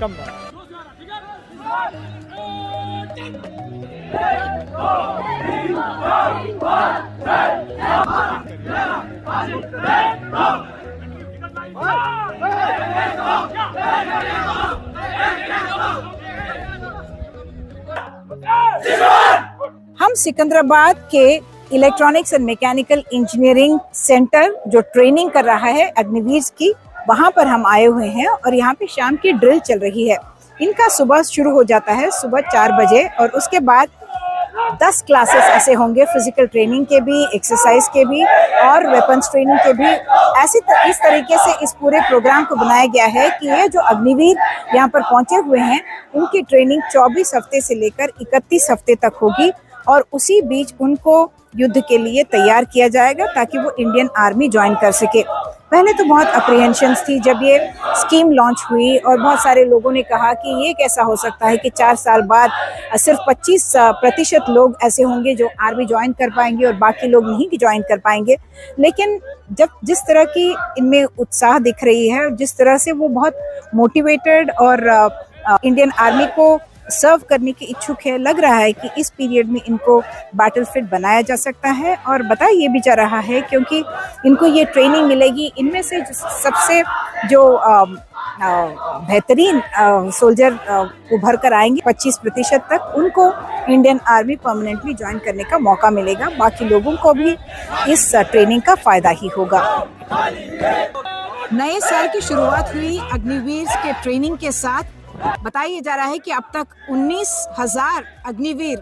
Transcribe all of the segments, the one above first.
Welcome back. हम सिकंदराबाद के electronics and mechanical engineering centre जो ट्रेनिंग कर रहा है अग्निवीर की, वहां पर हम आए हुए हैं और यहाँ पे शाम की ड्रिल चल रही है। इनका सुबह शुरू हो जाता है सुबह 4 बजे और उसके बाद 10 क्लासेस ऐसे होंगे, फिजिकल ट्रेनिंग के भी, एक्सरसाइज के भी और वेपन्स ट्रेनिंग के भी। इस तरीके से इस पूरे प्रोग्राम को बनाया गया है कि ये जो अग्निवीर यहाँ पर पहुंचे हुए हैं उनकी ट्रेनिंग 24 हफ्ते से लेकर 31 हफ्ते तक होगी और उसी बीच उनको युद्ध के लिए तैयार किया जाएगा ताकि वो इंडियन आर्मी ज्वाइन कर सके। पहले तो बहुत अप्रीहेंशंस थी जब ये स्कीम लॉन्च हुई और बहुत सारे लोगों ने कहा कि ये कैसा हो सकता है कि 4 साल बाद सिर्फ 25% लोग ऐसे होंगे जो आर्मी ज्वाइन कर पाएंगे और बाकी लोग नहीं ज्वाइन कर पाएंगे। लेकिन जब जिस तरह की इनमें उत्साह दिख रही है और जिस तरह से वो बहुत मोटिवेटेड और इंडियन आर्मी को सर्व करने के इच्छुक है, लग रहा है कि इस पीरियड में इनको बैटल फिट बनाया जा सकता है। और बताया ये भी जा रहा है क्योंकि इनको ये ट्रेनिंग मिलेगी, इनमें से सबसे जो बेहतरीन सोल्जर उभर कर आएंगे 25% तक, उनको इंडियन आर्मी परमानेंटली ज्वाइन करने का मौका मिलेगा। बाकी लोगों को भी इस ट्रेनिंग का फायदा ही होगा। नए साल की शुरुआत हुई अग्निवीर के ट्रेनिंग के साथ। बताया जा रहा है कि अब तक 19,000 अग्निवीर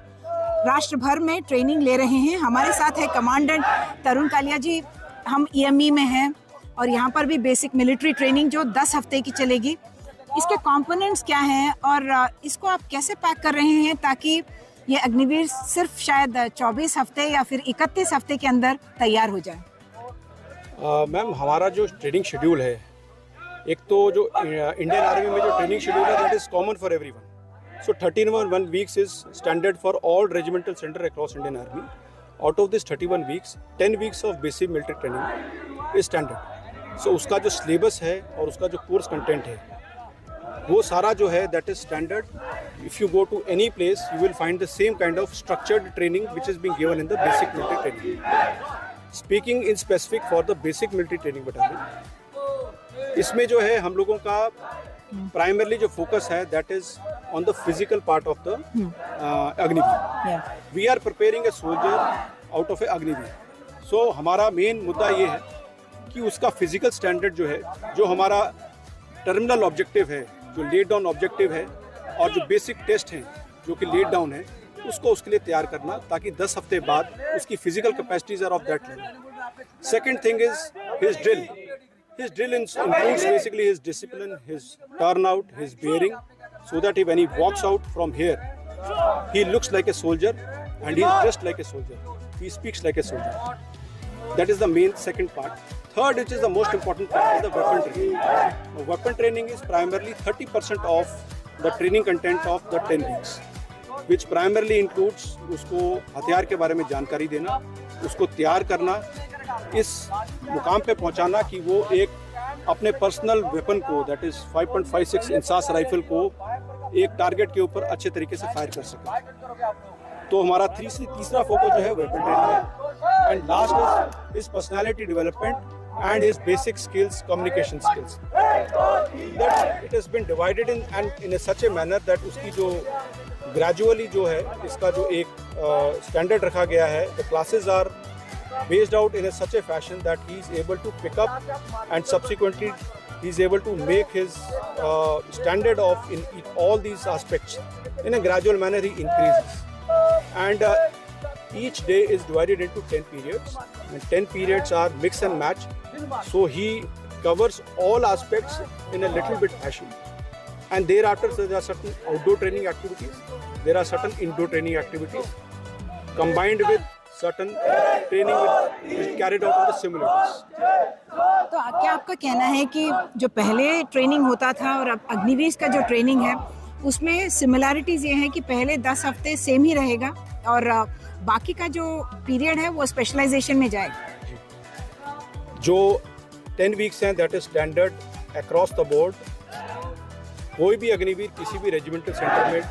राष्ट्र भर में ट्रेनिंग ले रहे हैं। हमारे साथ है कमांडेंट तरुण कालिया जी। हम EME में हैं और यहाँ पर भी बेसिक मिलिट्री ट्रेनिंग जो 10 हफ्ते की चलेगी। इसके कंपोनेंट्स क्या हैं और इसको आप कैसे पैक कर रहे हैं ताकि ये अग्निवीर सिर्फ शायद 24 हफ्ते या फिर 31 हफ्ते के अंदर तैयार हो जाए? मैम, हमारा जो ट्रेनिंग शेड्यूल है, एक तो जो इंडियन आर्मी में जो ट्रेनिंग शेड्यूल है that is common for everyone. So 31 weeks is standard for all regimental centre across Indian Army. Out of this 31 weeks 10 weeks of basic military training is standard. So उसका जो syllabus है और उसका जो course content है वो सारा जो है that is standard. If you go to any place you will find the same kind of structured training which is being given in the basic military training. Speaking in specific for the basic military training battalion, इसमें जो है हम लोगों का primarily जो focus है that is on the physical part of the Agniveer. We are preparing a soldier out of a Agniveer. So हमारा main मुद्दा ये है कि उसका फिजिकल स्टैंडर्ड जो है, जो हमारा टर्मिनल ऑब्जेक्टिव है, जो लेड डाउन ऑब्जेक्टिव है और जो बेसिक टेस्ट हैं जो कि लेड डाउन है, उसको उसके लिए तैयार करना ताकि 10 हफ्ते बाद उसकी physical capacities are of that level. Second thing is his drill. His drill includes basically his discipline, his turnout, his bearing, so that when he walks out from here, he looks like a soldier and he is dressed like a soldier. He speaks like a soldier. That is the main second part. Third, which is the most important part, is the weapon training. Now, weapon training is primarily 30% of the training content of the 10 weeks, which primarily includes उसको हथियार के बारे में जानकारी देना, उसको तैयार करना, इस मुकाम पे पहुंचाना कि वो एक अपने पर्सनल वेपन को दैट इज 5.56 इंसास राइफल को एक टारगेट के ऊपर अच्छे तरीके से फायर कर सके। तो हमारा तीसरा फोकस जो है वेपन ट्रेनिंग है। And last is personality development and his basic skills, communication skills. That it has been divided in such a manner that उसकी जो ग्रेजुअली जो है इसका जो एक स्टैंडर्ड रखा गया है, the classes are based out in such a fashion that he is able to pick up and subsequently he is able to make his standard of in all these aspects in a gradual manner. He increases and each day is divided into 10 periods and 10 periods are mix and match, so he covers all aspects in a little bit fashion. And thereafter there are certain outdoor training activities, there are certain indoor training activities combined with certain training is carried out on the simulators. तो क्या आपका कहना है कि जो पहले training होता था और अब अग्निवीर का जो ट्रेनिंग है उसमें सिमिलैरिटीज ये हैं कि पहले 10 हफ्ते सेम ही रहेगा और बाकी का जो पीरियड है वो स्पेशलाइजेशन में जाएगा? जो 10 वीक्स हैं that is standard across the board कोई भी अग्निवीर किसी भी रेजिमेंटल सेंटर में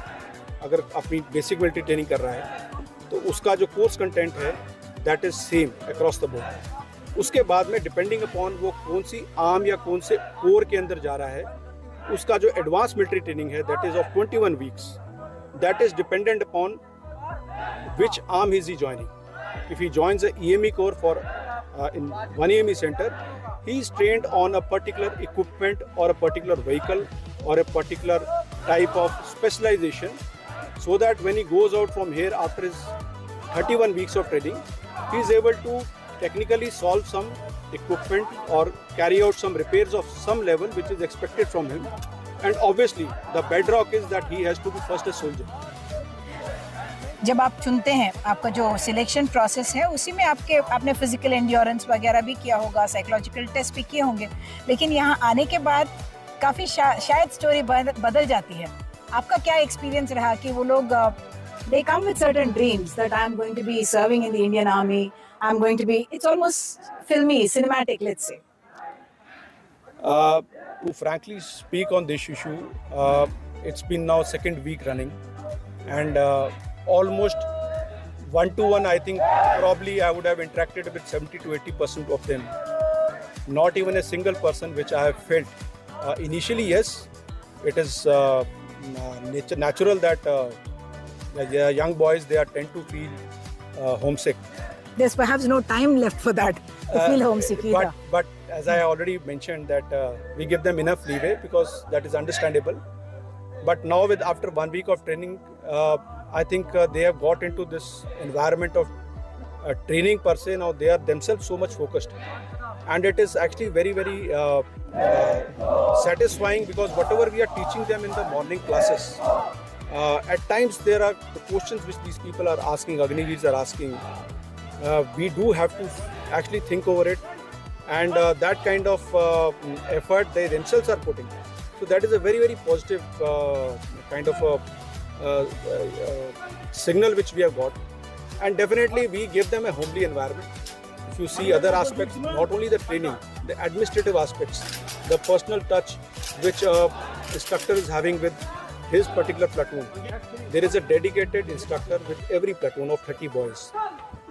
अगर अपनी बेसिक मिलिट्री ट्रेनिंग कर रहा है तो उसका जो कोर्स कंटेंट है that is same across the board. उसके बाद में डिपेंडिंग अपॉन वो कौन सी आर्म या कौन से कोर के अंदर जा रहा है, उसका जो एडवांस मिलिट्री ट्रेनिंग है that is of 21 weeks, that is dependent upon which arm is he joining. If he joins a EME corps for in one EME center, he is trained on a particular equipment or a particular vehicle or a particular type of specialization, so that when he goes out from here after his 31 weeks of training, he is able to technically solve some equipment or carry out some repairs of some level which is expected from him. And obviously the bedrock is that he has to be first a soldier. जब आप चुनते हैं, आपका जो selection process है उसी में आपने फिजिकल एंड्योरेंस वगैरह भी किया होगा, साइकोलॉजिकल टेस्ट भी किए होंगे, लेकिन यहाँ आने के बाद काफ़ी शायद स्टोरी बदल जाती है। आपका क्या एक्सपीरियंस रहा कि वो लोग they come with certain dreams that I am going to be serving in the Indian Army, I am going to be, it's almost filmy, cinematic, let's say. To frankly speak on this issue, it's been now second week running, and almost 1-to-1 I think probably I would have interacted with 70 to 80% of them. Not even a single person which I have felt initially, yes, it is natural that the young boys, they are tend to feel homesick. There's perhaps no time left for that, to feel homesick either. But as I already mentioned that we give them enough leeway because that is understandable. But now after 1 week of training, I think they have got into this environment of training per se. Now they are themselves so much focused, and it is actually very, very satisfying, because whatever we are teaching them in the morning classes, at times there are the questions which these people are asking, Agniveers are asking, we do have to actually think over it, and that kind of effort they themselves are putting. So that is a very, very positive kind of signal which we have got, and definitely we give them a homely environment. If you see other aspects, not only the training, the administrative aspects, the personal touch which instructor is having with his particular platoon. There is a dedicated instructor with every platoon of 30 boys.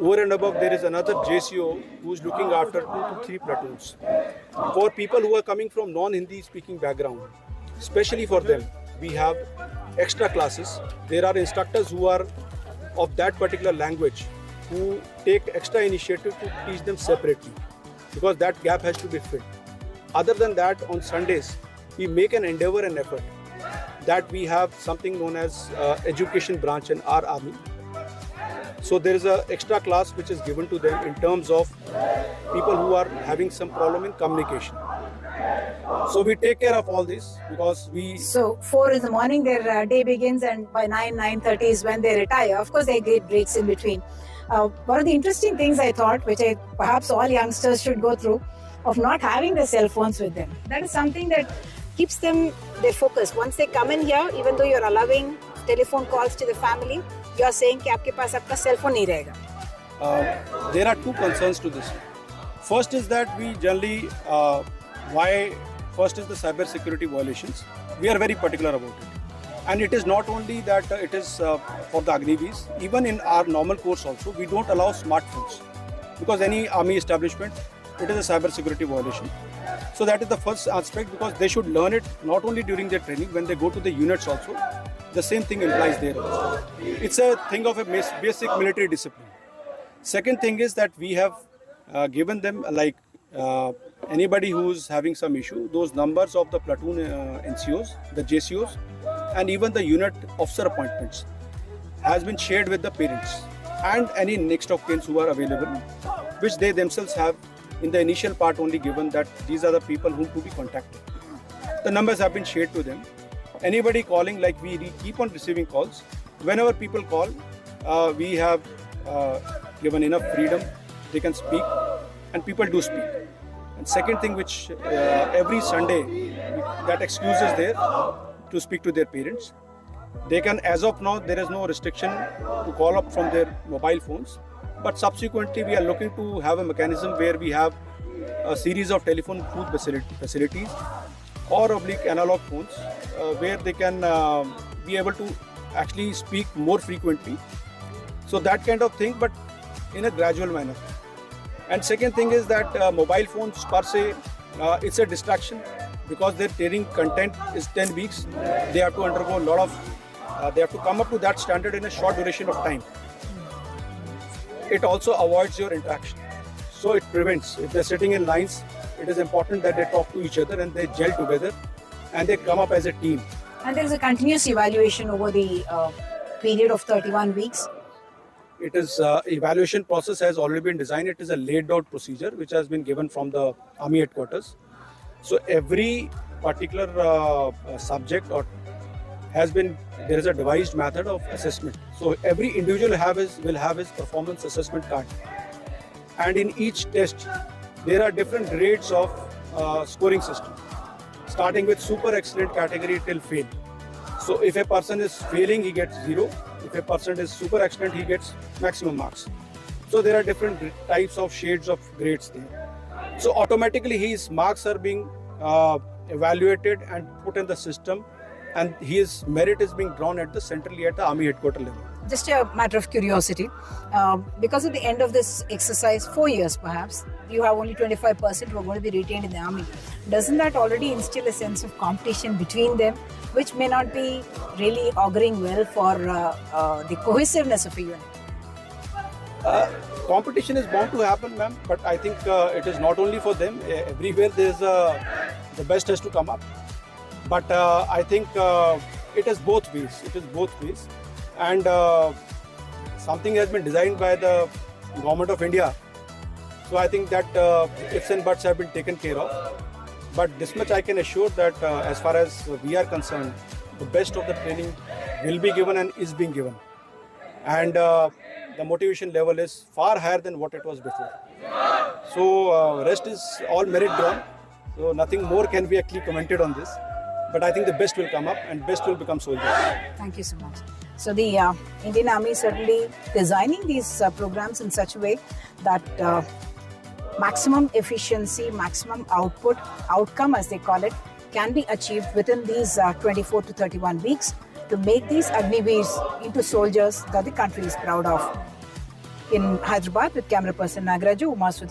Over and above, there is another JCO who is looking after 2 to 3 platoons. For people who are coming from non-Hindi speaking background, especially for them, we have extra classes. There are instructors who are of that particular language who take extra initiative to teach them separately, because that gap has to be filled. Other than that, on Sundays, we make an endeavor and effort that we have something known as education branch in our army. So there is an extra class which is given to them in terms of people who are having some problem in communication. So we take care of all this because we... So 4 in the morning their day begins, and by 9:30 is when they retire. Of course, they get breaks in between. One of the interesting things I thought, which perhaps all youngsters should go through, of not having their cell phones with them. That is something that keeps them their focus. Once they come in here, even though you're allowing telephone calls to the family, you're saying कि आपके पास आपका cell phone नहीं रहेगा. There are two concerns to this. First is that we generally, first is the cyber security violations. We are very particular about it. And it is not only that it is for the Agniveers, even in our normal course also, we don't allow smartphones. Because any army establishment, it is a cyber security violation. So that is the first aspect, because they should learn it not only during their training, when they go to the units also, the same thing implies there also. It's a thing of a basic military discipline. Second thing is that we have given them, like anybody who's having some issue, those numbers of the platoon NCOs, the JCOs, and even the unit officer appointments has been shared with the parents and any next of kin who are available, which they themselves have in the initial part only given that these are the people whom to be contacted. The numbers have been shared to them. Anybody calling, like we keep on receiving calls. Whenever people call, we have given enough freedom. They can speak, and people do speak. And second thing, which every Sunday, that excuse is there to speak to their parents. They can, as of now, there is no restriction to call up from their mobile phones. But subsequently, we are looking to have a mechanism where we have a series of telephone booth facilities, or oblique analog phones, where they can be able to actually speak more frequently. So that kind of thing, but in a gradual manner. And second thing is that mobile phones per se, it's a distraction because their training content is 10 weeks. They have to undergo a lot of, they have to come up to that standard in a short duration of time. It also avoids your interaction. So it prevents, if they're sitting in lines, it is important that they talk to each other and they gel together and they come up as a team. And there is a continuous evaluation over the period of 31 weeks. It is evaluation process has already been designed. It is a laid out procedure which has been given from the Army headquarters. So every particular subject or has been, there is a devised method of assessment. So every individual will have his performance assessment card. And in each test, there are different grades of scoring system, starting with super excellent category till fail. So if a person is failing, he gets 0. If a person is super excellent, he gets maximum marks. So there are different types of shades of grades there. So automatically his marks are being evaluated and put in the system, and his merit is being drawn at the centrally at the Army headquarters level. Just a matter of curiosity, because at the end of this exercise, 4 years perhaps, you have only 25% who are going to be retained in the army. Doesn't that already instill a sense of competition between them, which may not be really auguring well for the cohesiveness of a unit? Competition is bound to happen, ma'am, but I think it is not only for them. Everywhere there is the best has to come up. But I think it is both ways. It is both ways. And something has been designed by the Government of India. So I think that ifs and buts have been taken care of. But this much I can assure that as far as we are concerned, the best of the training will be given and is being given. And the motivation level is far higher than what it was before. So rest is all merit drawn. So nothing more can be actually commented on this. But I think the best will come up and best will become soldiers. Thank you so much. So the Indian Army is certainly designing these programs in such a way that maximum efficiency, maximum outcome as they call it, can be achieved within these 24 to 31 weeks to make these Agniveers into soldiers that the country is proud of. In Hyderabad, with camera person Nagaraju, Uma Sudhi.